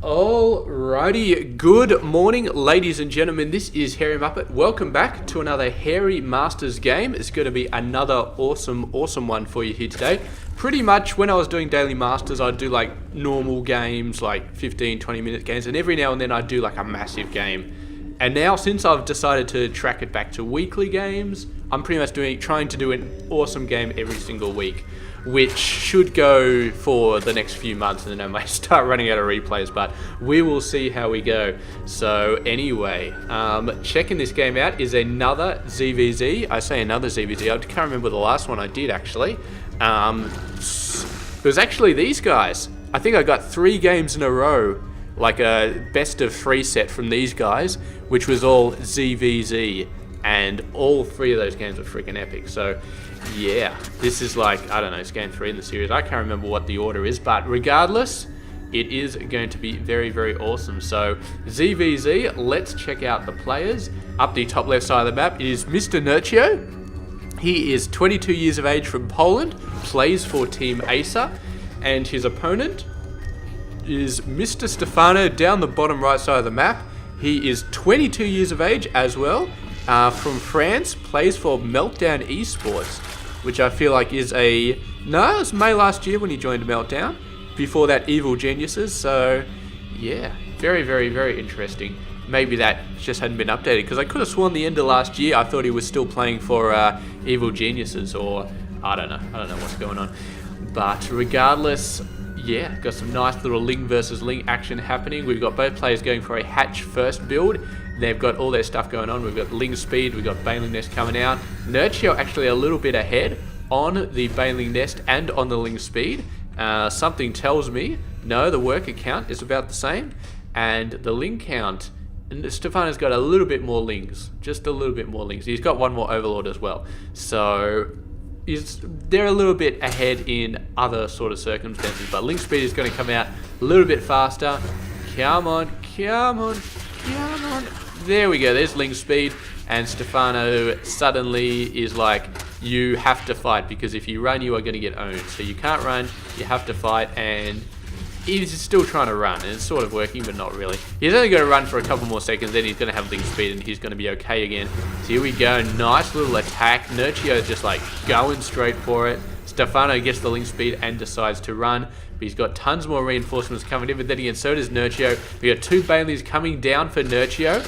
Alrighty, good morning ladies and gentlemen, this is Hairy Muppet. Welcome back to another Hairy Masters game. It's going to be another awesome one for you here today. Pretty much when I was doing Daily Masters, I'd do like normal games, like 15-20 minute games, and every now and then I'd do like a massive game. And now since I've decided to track it back to weekly games, I'm pretty much trying to do an awesome game every single week, which should go for the next few months, and then I might start running out of replays, but we will see how we go. So anyway, checking this game out is another ZvZ. I say another ZvZ, I can't remember the last one I did actually. It was actually these guys. I think I got 3 games in a row, like a best of 3 set from these guys, which was all ZvZ, and all 3 of those games were freaking epic. So yeah, this is like, I don't know, it's game 3 in the series. I can't remember what the order is, but regardless, it is going to be very awesome. So ZvZ, let's check out the players. Up the top left side of the map is Mr. Nerchio. He is 22 years of age from Poland, plays for Team Acer, and his opponent is Mr. Stephano down the bottom right side of the map. He is 22 years of age as well, from France, plays for Meltdown Esports, which I feel like is it was May last year when he joined Meltdown. Before that, Evil Geniuses. So yeah, very interesting. Maybe that just hadn't been updated, because I could have sworn the end of last year I thought he was still playing for Evil Geniuses, or I don't know what's going on. But regardless, yeah, got some nice little Ling versus Ling action happening. We've got both players going for a hatch first build. They've got all their stuff going on. We've got Ling speed, we've got Baneling Nest coming out. Nerchio actually a little bit ahead on the Baneling Nest and on the Ling speed. Something tells me, no, the worker count is about the same. And the Ling count, and Stephano's got a little bit more Lings, just a little bit more Lings. He's got one more Overlord as well. So they're a little bit ahead in other sort of circumstances, but Ling speed is going to come out a little bit faster. Come on. There we go, there's Ling speed, and Stephano suddenly is like, you have to fight, because if you run, you are going to get owned. So you can't run, you have to fight, and he's still trying to run, and it's sort of working, but not really. He's only going to run for a couple more seconds, then he's going to have Ling speed, and he's going to be okay again. So here we go, nice little attack. Nerchio is just like going straight for it. Stephano gets the Ling speed and decides to run, but he's got tons more reinforcements coming in, but then again, so does Nerchio. We got 2 Banelings coming down for Nerchio,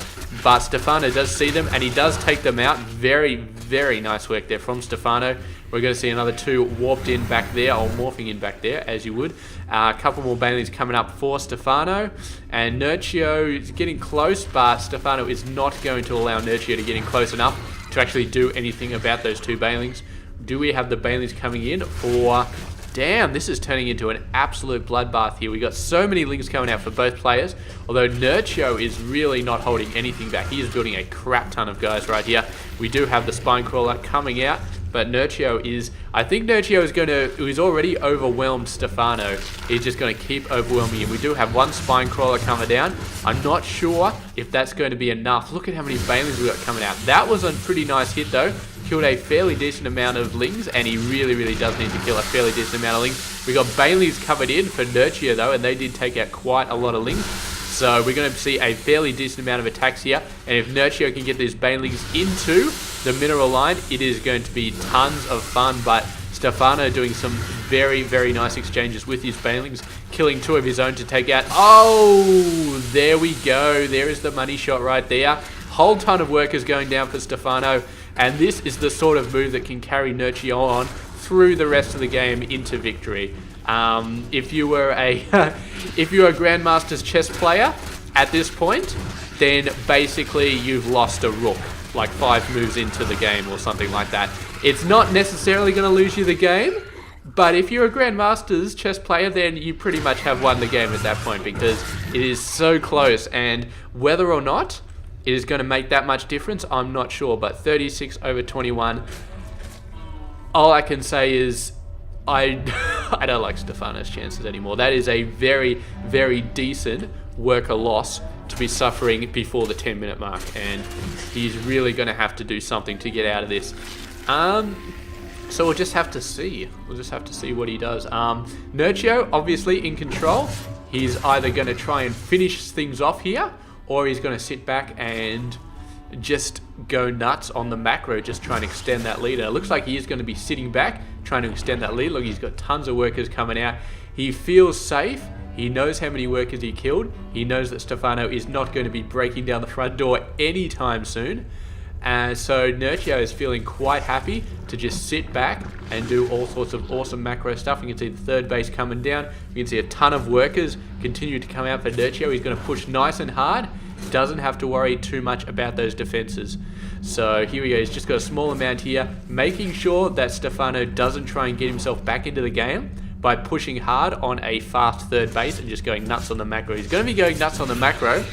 but Stephano does see them, and he does take them out. Very nice work there from Stephano. We're going to see another 2 warped in back there, or morphing in back there, as you would. A couple more Banelings coming up for Stephano, and Nerchio is getting close, but Stephano is not going to allow Nerchio to get in close enough to actually do anything about those 2 Banelings. Do we have the Banelings coming in? Or damn, this is turning into an absolute bloodbath here. We got so many Lings coming out for both players, although Nerchio is really not holding anything back. He is building a crap ton of guys right here. We do have the Spine Crawler coming out, but Nerchio is, I think Nerchio is he's already overwhelmed Stephano. He's just going to keep overwhelming him. We do have 1 Spine Crawler coming down. I'm not sure if that's going to be enough. Look at how many Banelings we got coming out. That was a pretty nice hit though. Killed a fairly decent amount of Lings, and he really does need to kill a fairly decent amount of Lings. We got Banelings covered in for Nerchio though, and they did take out quite a lot of Lings. So we're going to see a fairly decent amount of attacks here, and if Nerchio can get these Banelings into the mineral line, it is going to be tons of fun. But Stephano doing some very nice exchanges with his Banelings, killing 2 of his own to take out. Oh, there we go. There is the money shot right there. Whole ton of workers going down for Stephano. And this is the sort of move that can carry Nerchio on through the rest of the game into victory. If you were a Grandmaster's chess player at this point, then basically you've lost a rook, like 5 moves into the game or something like that. It's not necessarily going to lose you the game, but if you're a Grandmaster's chess player, then you pretty much have won the game at that point, because it is so close, and whether or not it is going to make that much difference, I'm not sure. But 36/21. All I can say is I don't like Stephano's chances anymore. That is a very decent worker loss to be suffering before the 10-minute mark, and he's really going to have to do something to get out of this. So we'll just have to see. We'll just have to see what he does. Nerchio, obviously in control. he's either going to try and finish things off here, or he's going to sit back and just go nuts on the macro, just trying to extend that lead. And it looks like he is going to be sitting back, trying to extend that lead. Look, he's got tons of workers coming out. He feels safe. He knows how many workers he killed. He knows that Stephano is not going to be breaking down the front door anytime soon. And so Nerchio is feeling quite happy to just sit back and do all sorts of awesome macro stuff. You can see the third base coming down. You can see a ton of workers continue to come out for Nerchio. He's going to push nice and hard. Doesn't have to worry too much about those defenses. So here we go. He's just got a small amount here, making sure that Stephano doesn't try and get himself back into the game by pushing hard on a fast third base and just going nuts on the macro. He's going to be going nuts on the macro,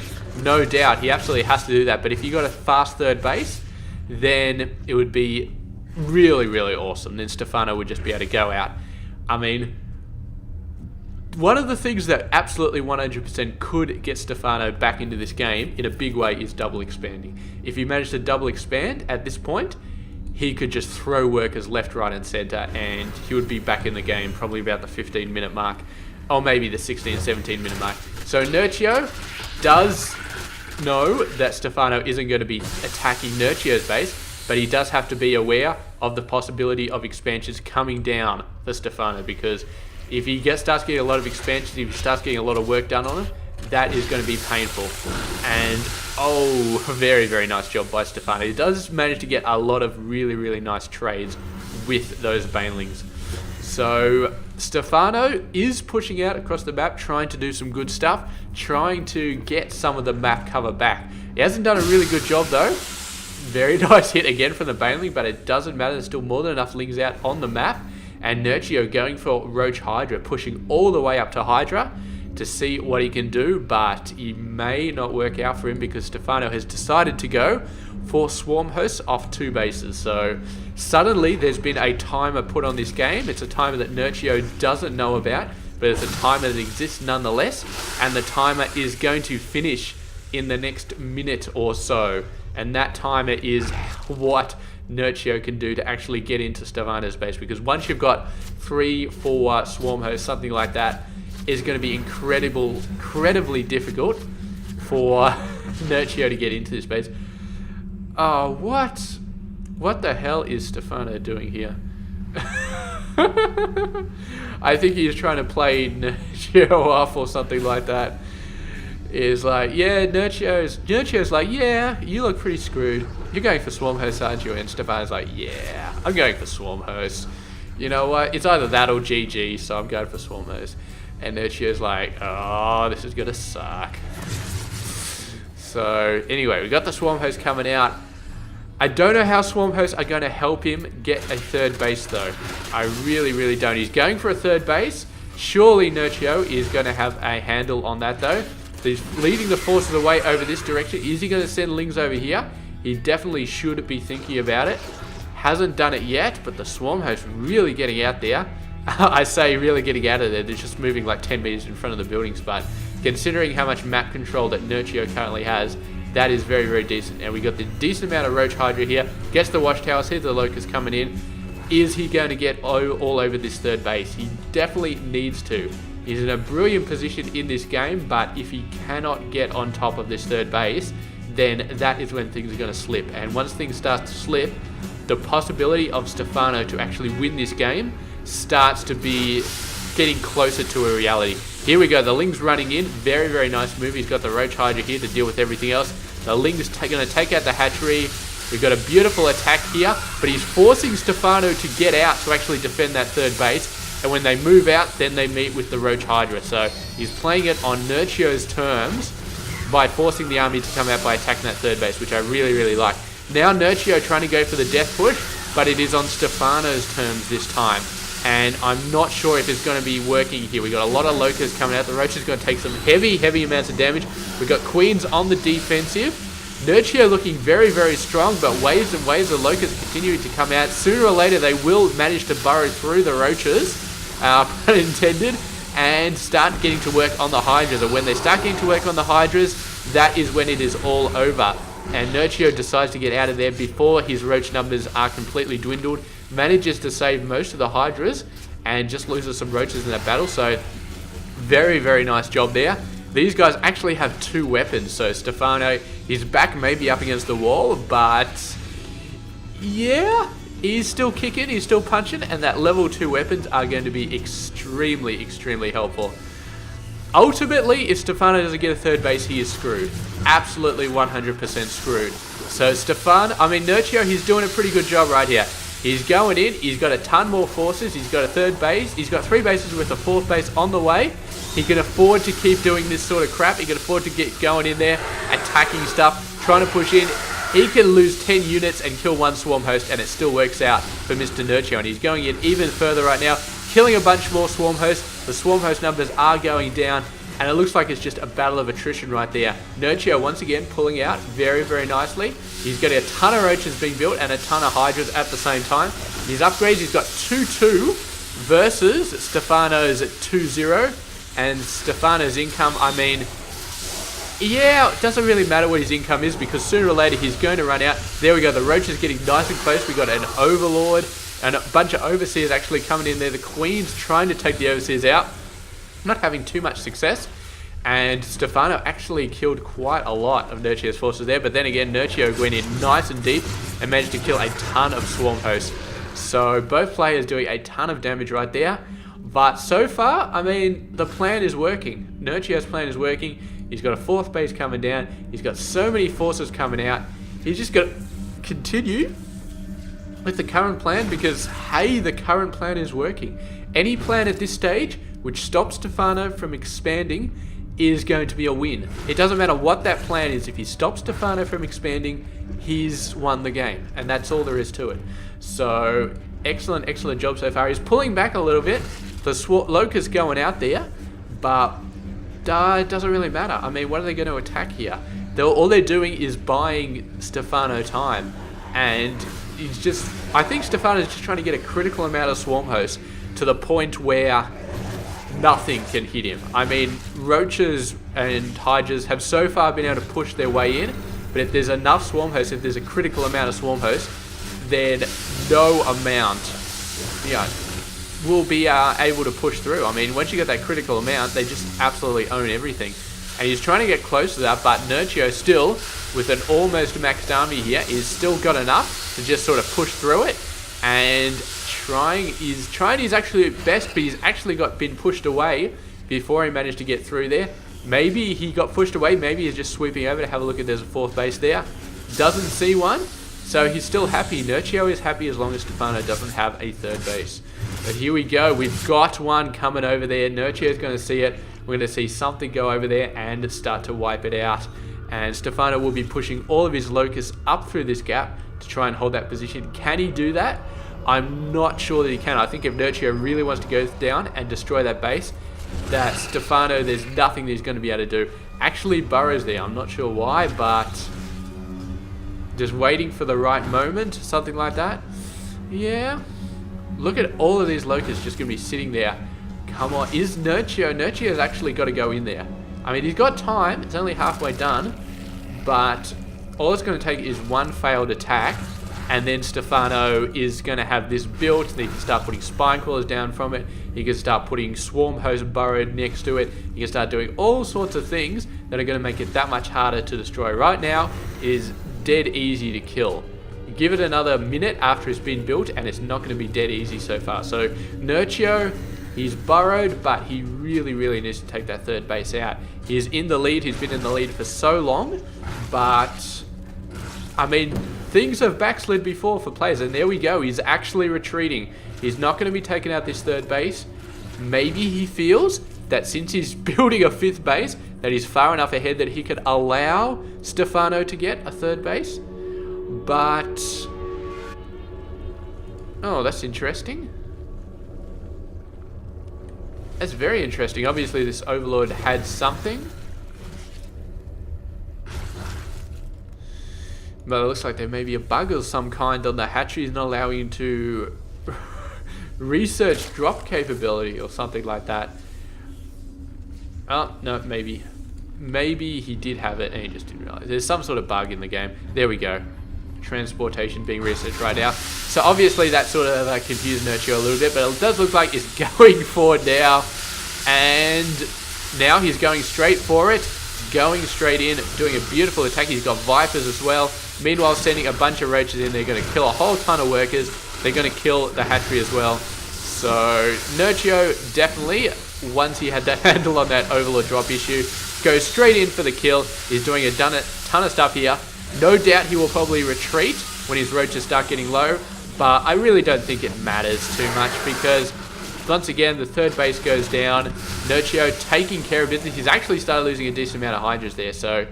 no doubt. He absolutely has to do that. But if you got a fast third base, then it would be really, really awesome. Then Stephano would just be able to go out. I mean, one of the things that absolutely 100% could get Stephano back into this game in a big way is double expanding. If he managed to double expand at this point, he could just throw workers left, right, and center, and he would be back in the game probably about the 15-minute mark, or maybe the 16, 17-minute mark. So Nerchio does know that Stephano isn't going to be attacking Nerchio's base, but he does have to be aware of the possibility of expansions coming down for Stephano, because if he starts getting a lot of expansions, if he starts getting a lot of work done on him, that is going to be painful. And oh, very, very nice job by Stephano. He does manage to get a lot of really, really nice trades with those banelings. So Stephano is pushing out across the map, trying to do some good stuff, trying to get some of the map cover back. He hasn't done a really good job though. Very nice hit again from the baneling, but it doesn't matter. There's still more than enough lings out on the map. And Nerchio going for Roach Hydra, pushing all the way up to Hydra to see what he can do, but it may not work out for him because Stephano has decided to go for Swarm Hosts off 2 bases. So suddenly there's been a timer put on this game. It's a timer that Nerchio doesn't know about, but it's a timer that exists nonetheless, and the timer is going to finish in the next minute or so. And that timer is what Nerchio can do to actually get into Stephano's base, because once you've got 3, 4 Swarm Hosts, something like that, is going to be incredibly difficult for Nerchio to get into this base. Oh, what the hell is Stephano doing here? I think he's trying to play Nerchio off or something like that. Is like, yeah, Nerchio's like, yeah, you look pretty screwed. You're going for Swarm Hosts, aren't you? And Stephano's like, yeah, I'm going for Swarm Hosts. You know what? It's either that or GG, so I'm going for Swarm Hosts. And Nerchio's like, oh, this is going to suck. So, anyway, we got the Swarm Hosts coming out. I don't know how Swarm Hosts are going to help him get a third base, though. I really, really don't. He's going for a third base. Surely Nerchio is going to have a handle on that, though. So he's leading the forces away over this direction. Is he going to send lings over here? He definitely should be thinking about it. Hasn't done it yet, but the Swarm Hosts really getting out there. I say really getting out of there. They're just moving like 10 meters in front of the buildings, but considering how much map control that Nerchio currently has, that is very, very decent. And we got the decent amount of Roach Hydra here. Gets the watchtower. See the Locust coming in. Is he going to get all over this third base? He definitely needs to. He's in a brilliant position in this game, but if he cannot get on top of this third base, then that is when things are going to slip. And once things start to slip, the possibility of Stephano to actually win this game starts to be getting closer to a reality. Here we go, the Ling's running in. Very, very nice move. He's got the Roach Hydra here to deal with everything else. The Ling's going to take out the hatchery. We've got a beautiful attack here, but he's forcing Stephano to get out to actually defend that third base. And when they move out, then they meet with the Roach Hydra. So he's playing it on Nerchio's terms by forcing the army to come out by attacking that third base, which I really, really like. Now Nerchio trying to go for the death push, but it is on Stephano's terms this time. And I'm not sure if it's going to be working here. We've got a lot of Locusts coming out. The Roach is going to take some heavy, heavy amounts of damage. We've got Queens on the defensive. Nerchio looking very, very strong, but waves and waves of Locusts continuing to come out. Sooner or later, they will manage to burrow through the Roaches, pun intended, and start getting to work on the Hydras. And when they start getting to work on the Hydras, that is when it is all over. And Nerchio decides to get out of there before his Roach numbers are completely dwindled. Manages to save most of the Hydras and just loses some Roaches in that battle. So Very, very nice job there. These guys actually have 2 weapons, so Stephano, his back may be up against the wall, but yeah, he's still kicking, he's still punching, and that level 2 weapons are going to be extremely, extremely helpful. Ultimately, if Stephano doesn't get a third base, he is screwed. Absolutely 100% screwed. So Stephano, I mean, Nerchio, he's doing a pretty good job right here. He's going in, he's got a ton more forces, he's got a third base, he's got 3 bases with a 4th base on the way. He can afford to keep doing this sort of crap. He can afford to get going in there, attacking stuff, trying to push in. He can lose 10 units and kill 1 swarm host, and it still works out for Mr. Nerchio. And he's going in even further right now, killing a bunch more swarm hosts. The swarm host numbers are going down, and it looks like it's just a battle of attrition right there. Nerchio once again pulling out very, very nicely. He's got a ton of roaches being built and a ton of hydras at the same time. His upgrades, he's got 2-2 versus Stephano's 2-0. And Stephano's income, I mean, yeah, it doesn't really matter what his income is because sooner or later he's going to run out. There we go, the roach is getting nice and close. We got an overlord and a bunch of overseers actually coming in there. The queen's trying to take the overseers out, not having too much success. And Stephano actually killed quite a lot of Nerchio's forces there. But then again, Nerchio went in nice and deep and managed to kill a ton of swarm hosts. So both players doing a ton of damage right there. But so far, I mean, the plan is working. Nerchio's plan is working. He's got a 4th base coming down. He's got so many forces coming out. He's just got to continue with the current plan because, hey, the current plan is working. Any plan at this stage which stops Stephano from expanding is going to be a win. It doesn't matter what that plan is. If he stops Stephano from expanding, he's won the game. And that's all there is to it. So, excellent, excellent job so far. He's pulling back a little bit. The Locust going out there, but it doesn't really matter. I mean, what are they going to attack here? All they're doing is buying Stephano time. And he's just... I think Stephano's just trying to get a critical amount of swarm hosts to the point where nothing can hit him. I mean, roaches and hydras have so far been able to push their way in, but if there's enough swarm hosts, if there's a critical amount of swarm hosts, then no amount, will be able to push through. I mean, once you get that critical amount, they just absolutely own everything. And he's trying to get close to that, but Nerchio still, with an almost maxed army here, is still got enough to just sort of push through it. And trying his actually best, but he's actually been pushed away before he managed to get through there. Maybe he got pushed away, maybe he's just sweeping over to have a look at there's a 4th base there. Doesn't see one, so he's still happy. Nerchio is happy as long as Stephano doesn't have a 3rd base. But here we go, we've got one coming over there. Nerchio's going to see it. We're going to see something go over there and start to wipe it out. And Stephano will be pushing all of his locusts up through this gap to try and hold that position. Can he do that? I'm not sure that he can. I think if Nerchio really wants to go down and destroy that base, that Stephano, there's nothing that he's going to be able to do. Actually burrows there, I'm not sure why, but just waiting for the right moment, something like that. Yeah. Look at all of these locusts just going to be sitting there. Come on, is Nerchio's actually got to go in there. I mean, he's got time, it's only halfway done, but all it's going to take is one failed attack, and then Stephano is going to have this built. He can start putting spine crawlers down from it. He can start putting swarm host burrowed next to it. He can start doing all sorts of things that are going to make it that much harder to destroy. Right now, it is dead easy to kill. Give it another minute after it's been built, and it's not going to be dead easy so far. So Nerchio, he's burrowed, but he really, really needs to take that 3rd base out. He's in the lead. He's been in the lead for so long, but I mean, things have backslid before for players, and there we go. He's actually retreating. He's not going to be taking out this 3rd base. Maybe he feels that since he's building a 5th base, that he's far enough ahead that he could allow Stephano to get a 3rd base. But oh, that's interesting. That's very interesting. Obviously, this Overlord had something. But it looks like there may be a bug of some kind on the hatchery. He's not allowing him to research drop capability or something like that. Oh, no, maybe. Maybe he did have it and he just didn't realize. There's some sort of bug in the game. There we go. Transportation being researched right now. So obviously that sort of confused Nerchio a little bit, but it does look like it's going forward now. And now he's going straight for it. Going straight in, doing a beautiful attack. He's got Vipers as well. Meanwhile, sending a bunch of roaches in. They're going to kill a whole ton of workers. They're going to kill the hatchery as well. So, Nerchio definitely, once he had that handle on that Overlord drop issue, goes straight in for the kill. He's doing a ton of stuff here. No doubt he will probably retreat when his roaches start getting low. But I really don't think it matters too much because, once again, the third base goes down. Nerchio taking care of business. He's actually started losing a decent amount of Hydras there, so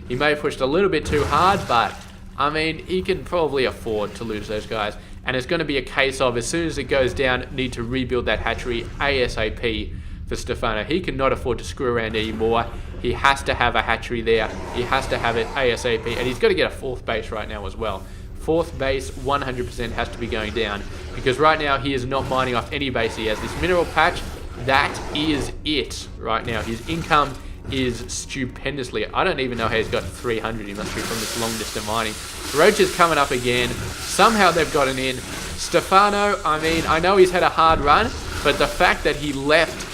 he may have pushed a little bit too hard, but, I mean, he can probably afford to lose those guys. And it's going to be a case of, as soon as it goes down, need to rebuild that hatchery ASAP for Stephano. He cannot afford to screw around anymore. He has to have a hatchery there. He has to have it ASAP, and he's got to get a fourth base right now as well. Fourth base 100% has to be going down because right now he is not mining off any base. He has this mineral patch. That is it right now. His income is stupendously. I don't even know how he's got 300. He must be from this long distance mining. Roach is coming up again. Somehow they've gotten in. Stephano, I mean, I know he's had a hard run, but the fact that he left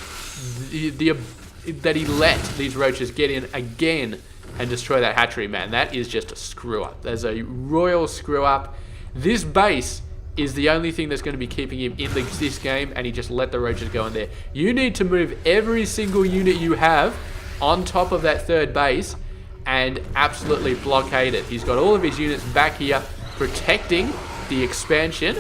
that he let these roaches get in again and destroy that hatchery, man, that is just a screw up. There's a royal screw up. This base is the only thing that's going to be keeping him in this game, and he just let the roaches go in there. You need to move every single unit you have on top of that third base and absolutely blockade it. He's got all of his units back here protecting the expansion.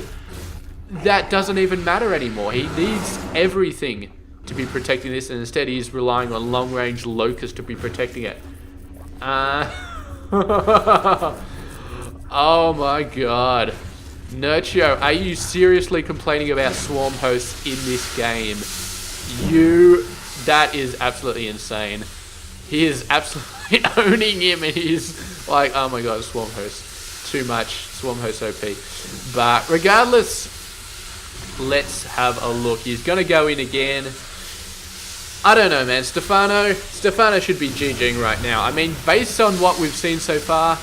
That doesn't even matter anymore. He needs everything to be protecting this, and instead he's relying on long-range locusts to be protecting it. Oh my god. Nerchio, are you seriously complaining about swarm hosts in this game? That is absolutely insane. He is absolutely owning him, and he's like, oh my god, swarm host. Too much. Swarm host OP. But regardless, let's have a look. He's going to go in again. I don't know, man. Stephano should be GGing right now. I mean, based on what we've seen so far,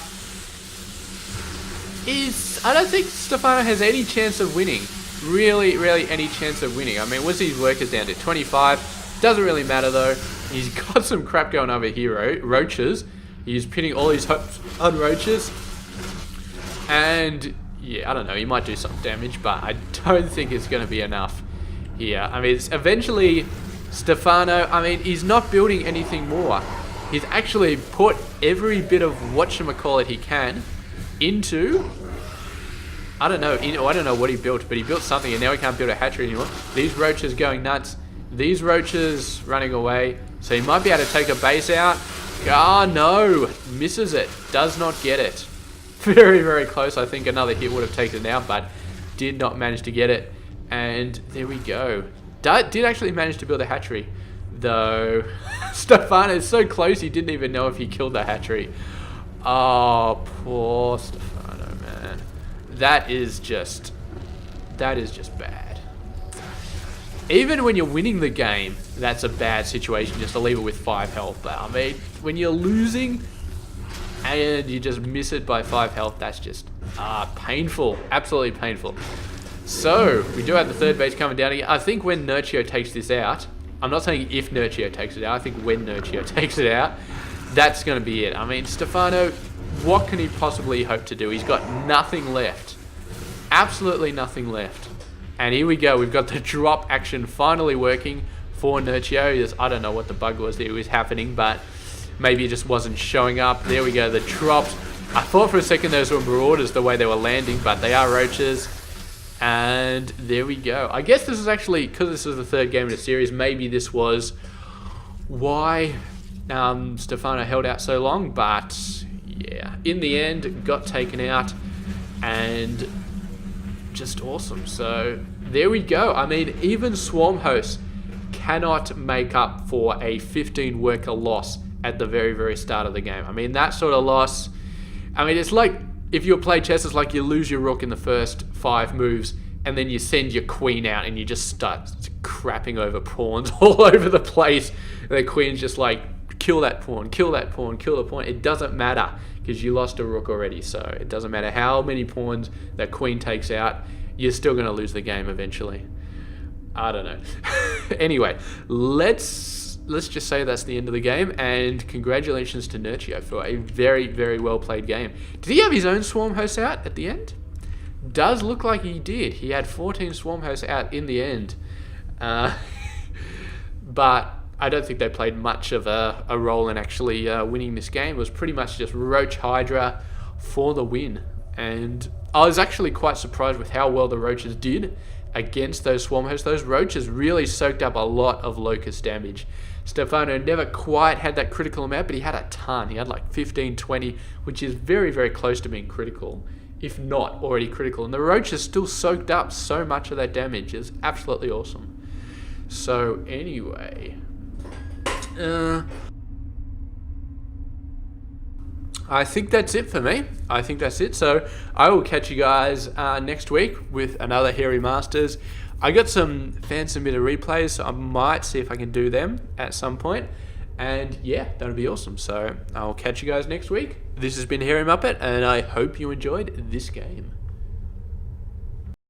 I don't think Stephano has any chance of winning. Really any chance of winning. I mean, what's his workers down to? 25. Doesn't really matter, though. He's got some crap going over here. Roaches. He's pinning all his hopes on roaches. And, yeah, I don't know. He might do some damage, but I don't think it's going to be enough here. I mean, it's eventually... Stephano, I mean, he's not building anything more. He's actually put every bit of whatchamacallit he can into... I don't know what he built, but he built something, and now he can't build a hatchery anymore. These roaches going nuts. These roaches running away. So he might be able to take a base out. Ah, no. Misses it. Does not get it. Very close. I think another hit would have taken it out, but did not manage to get it. And there we go. Did actually manage to build a hatchery, though. Stephano is so close, he didn't even know if he killed the hatchery. Oh, poor Stephano, man. That is just bad. Even when you're winning the game, that's a bad situation just to leave it with 5 health. But I mean, when you're losing and you just miss it by 5 health, that's just painful. Absolutely painful. So, we do have the third base coming down again. I think when Nerchio takes this out, I'm not saying if Nerchio takes it out, I think when Nerchio takes it out, that's going to be it. I mean, Stephano, what can he possibly hope to do? He's got nothing left. Absolutely nothing left. And here we go. We've got the drop action finally working for Nerchio. I don't know what the bug was that was happening, but maybe it just wasn't showing up. There we go, the drops. I thought for a second those were marauders the way they were landing, but they are roaches. And there we go. I guess this is actually, because this is the third game in the series, maybe this was why Stephano held out so long. But yeah, in the end, got taken out and just awesome. So there we go. I mean, even Swarm Hosts cannot make up for a 15 worker loss at the very start of the game. I mean, that sort of loss, I mean, it's like, if you play chess, it's like you lose your rook in the first 5 moves, and then you send your queen out, and you just start crapping over pawns all over the place. And the queen's just like, kill that pawn, kill that pawn, kill the pawn. It doesn't matter, because you lost a rook already. So it doesn't matter how many pawns that queen takes out, you're still going to lose the game eventually. I don't know. Anyway, let's just say that's the end of the game, and congratulations to Nerchio for a very, very well played game. Did he have his own swarm hosts out at the end? Does look like he did. He had 14 swarm hosts out in the end. But I don't think they played much of a role in actually winning this game. It was pretty much just Roach Hydra for the win. And I was actually quite surprised with how well the Roaches did against those swarm hosts. Those Roaches really soaked up a lot of Locust damage. Stephano never quite had that critical amount, but he had a ton. He had like 15, 20, which is very, very close to being critical, if not already critical. And the Roaches still soaked up so much of that damage. It's absolutely awesome. So anyway, I think that's it for me. I think that's it. So I will catch you guys next week with another Hairy Masters. I got some fan submitted replays, so I might see if I can do them at some point. And yeah, that'll be awesome. So I'll catch you guys next week. This has been Hairy Muppet, and I hope you enjoyed this game.